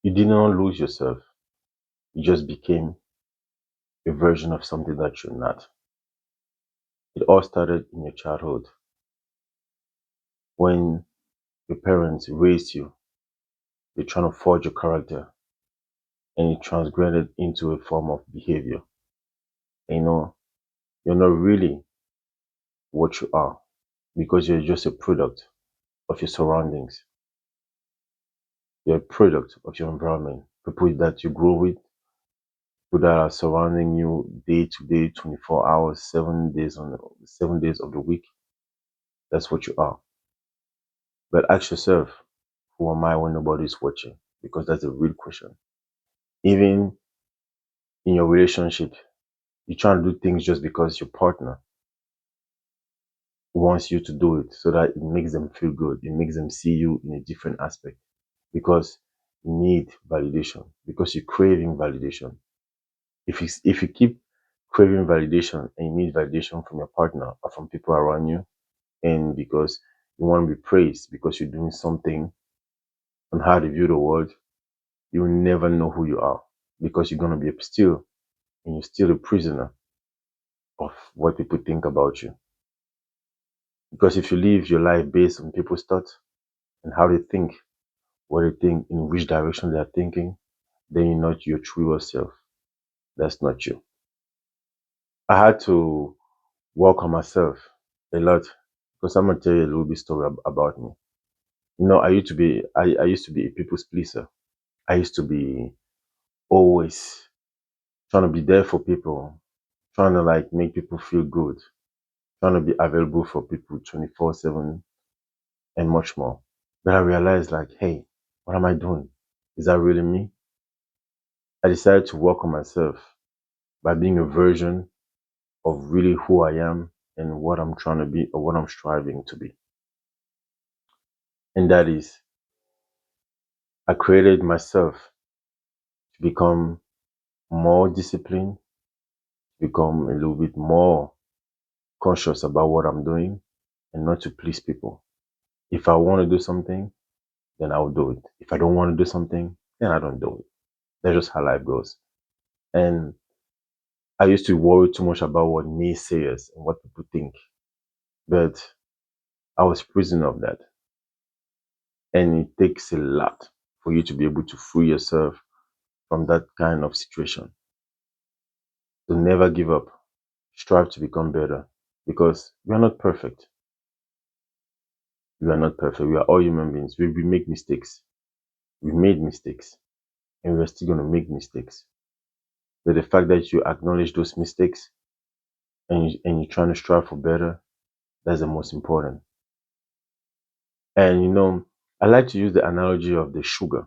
You did not lose yourself. You just became a version of something that you're not. It all started in your childhood when your parents raised you. They're trying to forge your character and it transgraded into a form of behavior. And you're not really what you are because you're just a product of your surroundings. You're a product of your environment. People that you grow with, people that are surrounding you day to day, 24 hours, 7 days of the week. That's what you are. But ask yourself, who am I when nobody's watching? Because that's a real question. Even in your relationship, you try to do things just because your partner wants you to do it so that it makes them feel good. It makes them see you in a different aspect because you need validation, because you're craving validation. If you keep craving validation and you need validation from your partner or from people around you, and because you want to be praised because you're doing something on how they view the world, you'll never know who you are because you're gonna be still and you're still a prisoner of what people think about you. Because if you live your life based on people's thoughts and how they think, what they think, in which direction they are thinking, then you're not your true self. That's not you. I had to work on myself a lot because I'm gonna tell you a little bit story about me. I used to be a people's pleaser. I used to be always trying to be there for people, trying to like make people feel good, trying to be available for people 24/7 and much more. But I realized like, hey, what am I doing? Is that really me? I decided to work on myself by being a version of really who I am and what I'm trying to be or what I'm striving to be. And that is, I created myself to become more disciplined, become a little bit more conscious about what I'm doing and not to please people. If I want to do something, then I will do it. If I don't want to do something, then I don't do it. That's just how life goes. And I used to worry too much about what naysayers and what people think. But I was prisoner of that. And it takes a lot for you to be able to free yourself from that kind of situation. So never give up. Strive to become better because we are not perfect. We are not perfect. We are all human beings. We make mistakes. We made mistakes and we're still going to make mistakes. But the fact that you acknowledge those mistakes and you're trying to strive for better, that's the most important. And I like to use the analogy of the sugar.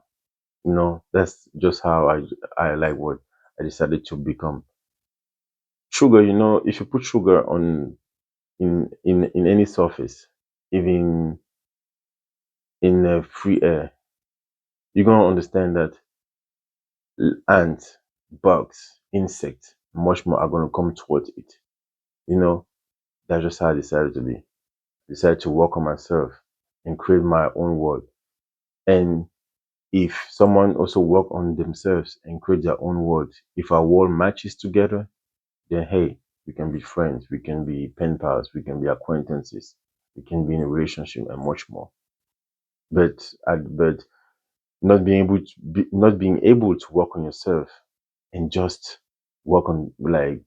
That's just how I like what I decided to become. Sugar, if you put sugar on in any surface, even in free air, you're gonna understand that ants, bugs, insects, much more are gonna come towards it. You know, that's just how I decided to be. I decided to work on myself and create my own world. And if someone also work on themselves and create their own world, if our world matches together, then hey, we can be friends, we can be pen pals, we can be acquaintances, we can be in a relationship and much more. But not being able to work on yourself and just work on like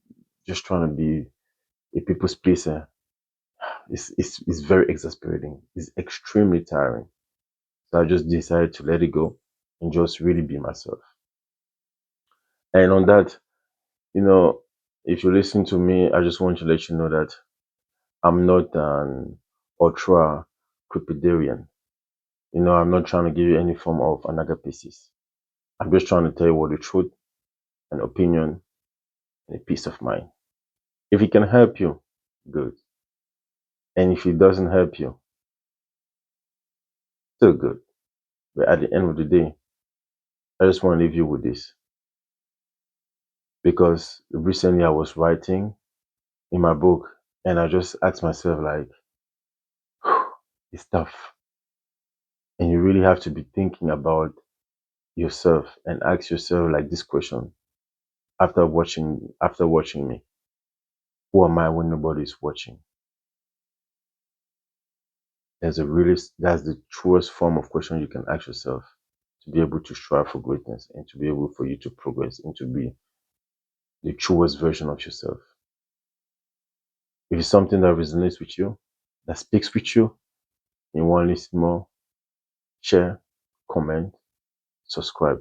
just trying to be a people's pleaser is very exasperating. It's extremely tiring. So I just decided to let it go and just really be myself. And on that, you know, if you listen to me, I just want to let you know that I'm not an ultra crepidarian. I'm not trying to give you any form of anagapesis. I'm just trying to tell you what the truth, an opinion, and a peace of mind. If it can help you, good. And if it doesn't help you, still good. But at the end of the day, I just want to leave you with this. Because recently I was writing in my book and I just asked myself like, it's tough. And you really have to be thinking about yourself and ask yourself like this question after watching me. Who am I when nobody's watching? That's the truest form of question you can ask yourself to be able to strive for greatness and to be able for you to progress and to be the truest version of yourself. If it's something that resonates with you, that speaks with you, and you want to listen more, share, comment, subscribe.